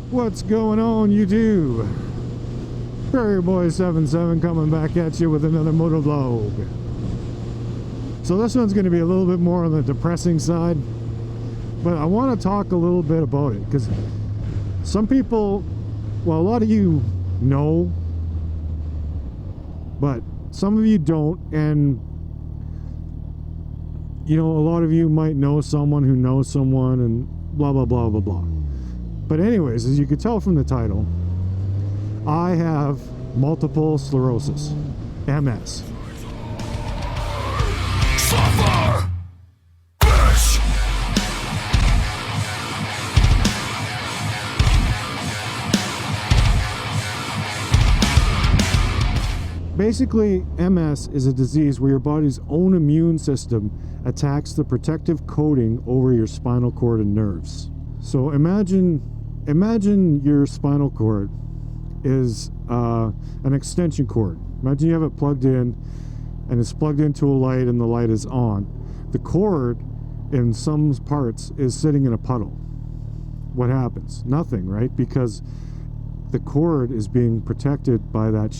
What's going on, YouTube? Prairie Boy 77 coming back at you with another motovlog. So this one's going to be a little bit more on the depressing side, but I want to talk a little bit about it because some people, well, a lot of you know, but some of you don't, and you know, a lot of you might know someone who knows someone and blah blah blah blah blah. But anyways, as you can tell from the title, I have multiple sclerosis, MS. Suffer, bitch. Basically, MS is a disease where your body's own immune system attacks the protective coating over your spinal cord and nerves. So imagine your spinal cord is an extension cord. Imagine you have it plugged in and it's plugged into a light and the light is on. The cord in some parts is sitting in a puddle. What happens? Nothing, right? Because the cord is being protected by that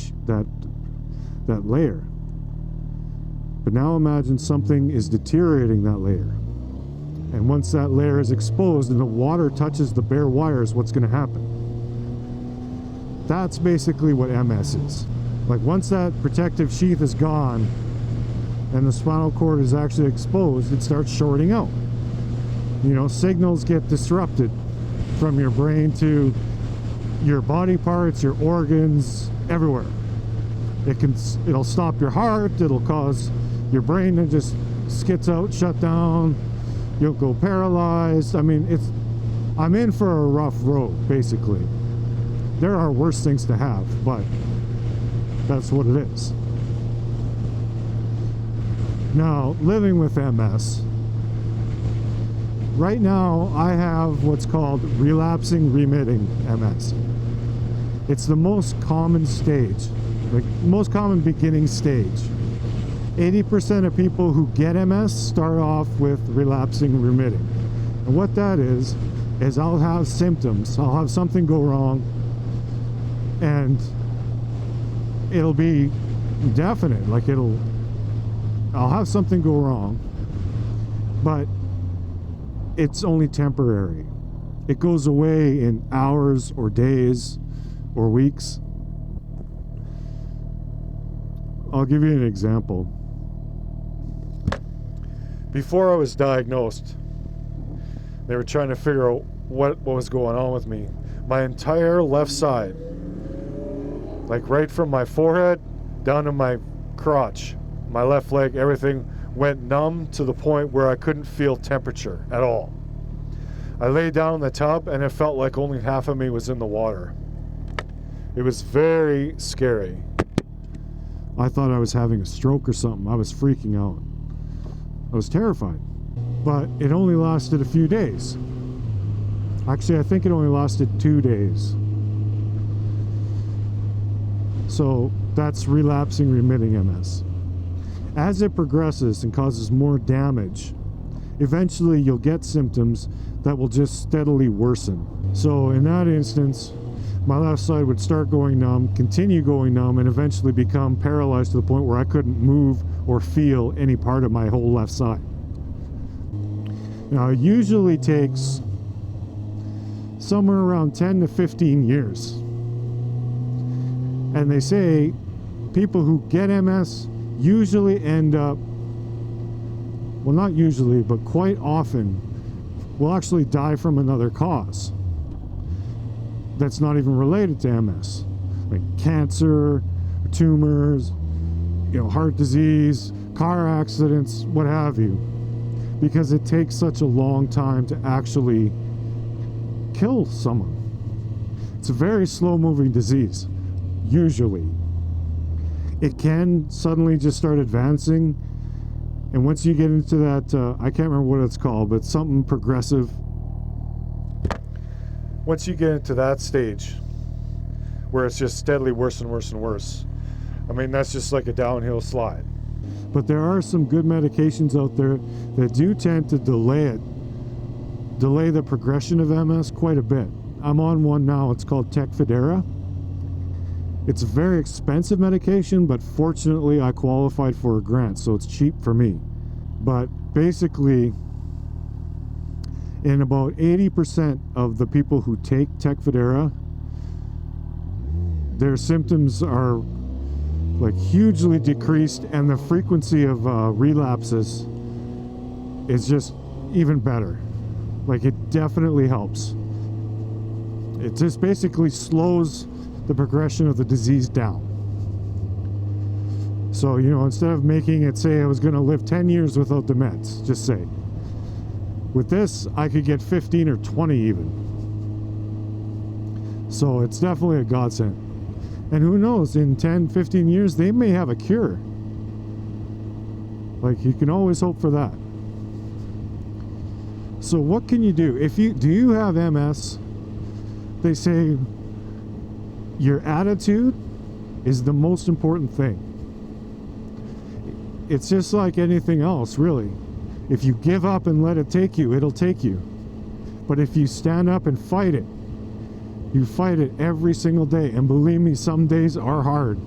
layer. But now imagine something is deteriorating that layer. And once that layer is exposed and the water touches the bare wires, what's going to happen? That's basically what MS is. Like once that protective sheath is gone and the spinal cord is actually exposed, it starts shorting out. You know, signals get disrupted from your brain to your body parts, your organs, everywhere. It'll stop your heart, it'll cause your brain to just skits out, shut down, you'll go paralyzed. I mean, I'm in for a rough road, basically. There are worse things to have, but that's what it is. Now, living with MS, right now I have what's called relapsing remitting MS. It's the most common stage, the most common beginning stage. 80% of people who get MS start off with relapsing remitting. And what that is I'll have symptoms, I'll have something go wrong, and it'll be definite, like I'll have something go wrong, but it's only temporary. It goes away in hours or days or weeks. I'll give you an example. Before I was diagnosed, they were trying to figure out what was going on with me. My entire left side, like right from my forehead down to my crotch, my left leg, everything went numb to the point where I couldn't feel temperature at all. I lay down in the tub and it felt like only half of me was in the water. It was very scary. I thought I was having a stroke or something. I was freaking out. I was terrified. But it only lasted a few days. Actually, I think it only lasted 2 days. So that's relapsing remitting MS. As it progresses and causes more damage, eventually you'll get symptoms that will just steadily worsen. So in that instance, my left side would start going numb, continue going numb, and eventually become paralyzed to the point where I couldn't move or feel any part of my whole left side. Now, it usually takes somewhere around 10 to 15 years. And they say people who get MS usually end up, well, not usually, but quite often, will actually die from another cause that's not even related to MS, like cancer, tumors, you know, heart disease, car accidents, what have you, because it takes such a long time to actually kill someone. It's a very slow-moving disease, usually. It can suddenly just start advancing, and once you get into that, I can't remember what it's called, but something progressive. Once you get into that stage, where it's just steadily worse and worse and worse, I mean, that's just like a downhill slide. But there are some good medications out there that do tend to delay the progression of MS quite a bit. I'm on one now. It's called Tecfidera. It's a very expensive medication, but fortunately I qualified for a grant, so it's cheap for me. But basically, in about 80% of the people who take Tecfidera, their symptoms are like hugely decreased, and the frequency of relapses is just even better. Like, it definitely helps. It just basically slows the progression of the disease down. So, you know, instead of making it say I was going to live 10 years without the meds, just say, with this, I could get 15 or 20 even. So it's definitely a godsend. And who knows, in 10, 15 years, they may have a cure. Like, you can always hope for that. So what can you do? Do you have MS? They say your attitude is the most important thing. It's just like anything else, really. If you give up and let it take you, it'll take you. But if you stand up and fight it, you fight it every single day. And believe me, some days are hard.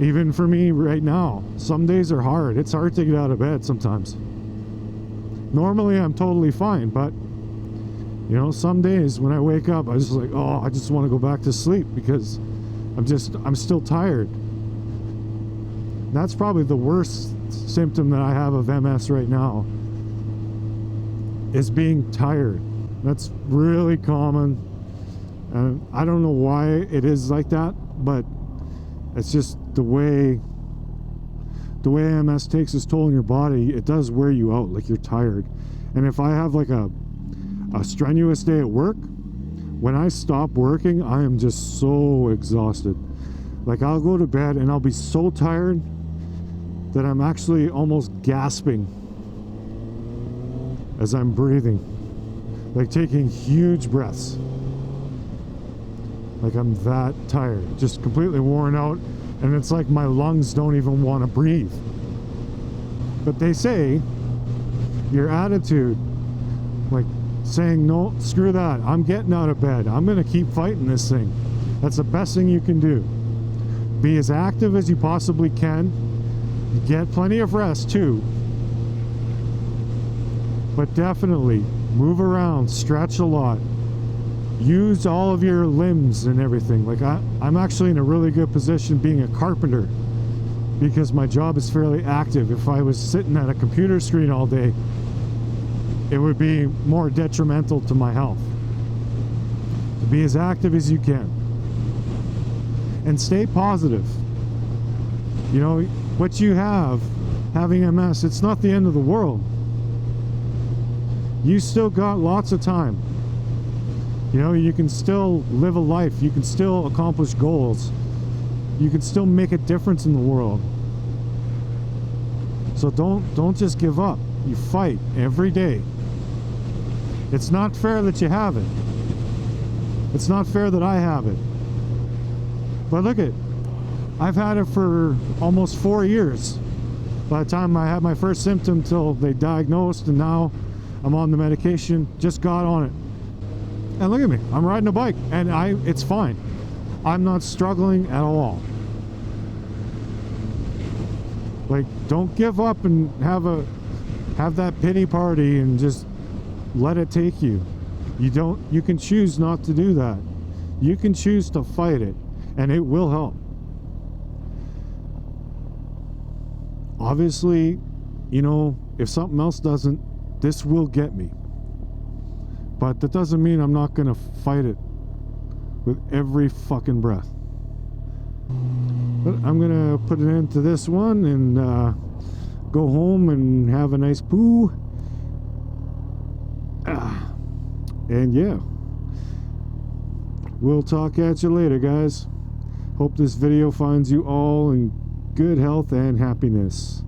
Even for me right now, some days are hard. It's hard to get out of bed sometimes. Normally I'm totally fine, but you know, some days when I wake up, I just like, oh, I just want to go back to sleep because I'm still tired. That's probably the worst symptom that I have of MS right now, is being tired. That's really common. And I don't know why it is like that, but it's just the way MS takes its toll on your body. It does wear you out, like you're tired. And if I have like a strenuous day at work, when I stop working, I am just so exhausted. Like, I'll go to bed and I'll be so tired that I'm actually almost gasping as I'm breathing, like taking huge breaths. Like, I'm that tired, just completely worn out, and it's like my lungs don't even want to breathe. But they say your attitude, like saying, no, screw that, I'm getting out of bed, I'm gonna keep fighting this thing. That's the best thing you can do. Be as active as you possibly can. Get plenty of rest too. But definitely move around, stretch a lot. Use all of your limbs and everything. Like, I'm actually in a really good position being a carpenter because my job is fairly active. If I was sitting at a computer screen all day, it would be more detrimental to my health. Be as active as you can. And stay positive. You know, what you have, having MS, it's not the end of the world. You still got lots of time. You know, you can still live a life. You can still accomplish goals. You can still make a difference in the world. So don't just give up. You fight every day. It's not fair that you have it. It's not fair that I have it. But look at, I've had it for almost 4 years. By the time I had my first symptom till they diagnosed, and now I'm on the medication, just got on it. And look at me, I'm riding a bike, and it's fine. I'm not struggling at all. Like, don't give up and have that pity party and just let it take you. You can choose not to do that. You can choose to fight it, and it will help. Obviously, you know, if something else doesn't, this will get me. But that doesn't mean I'm not gonna fight it with every fucking breath. But I'm gonna put an end to this one and go home and have a nice poo. And yeah, we'll talk at you later, guys. Hope this video finds you all in good health and happiness.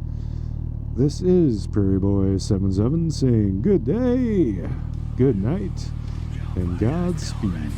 This is Prairie Boy 77 saying good day, good night, and Godspeed.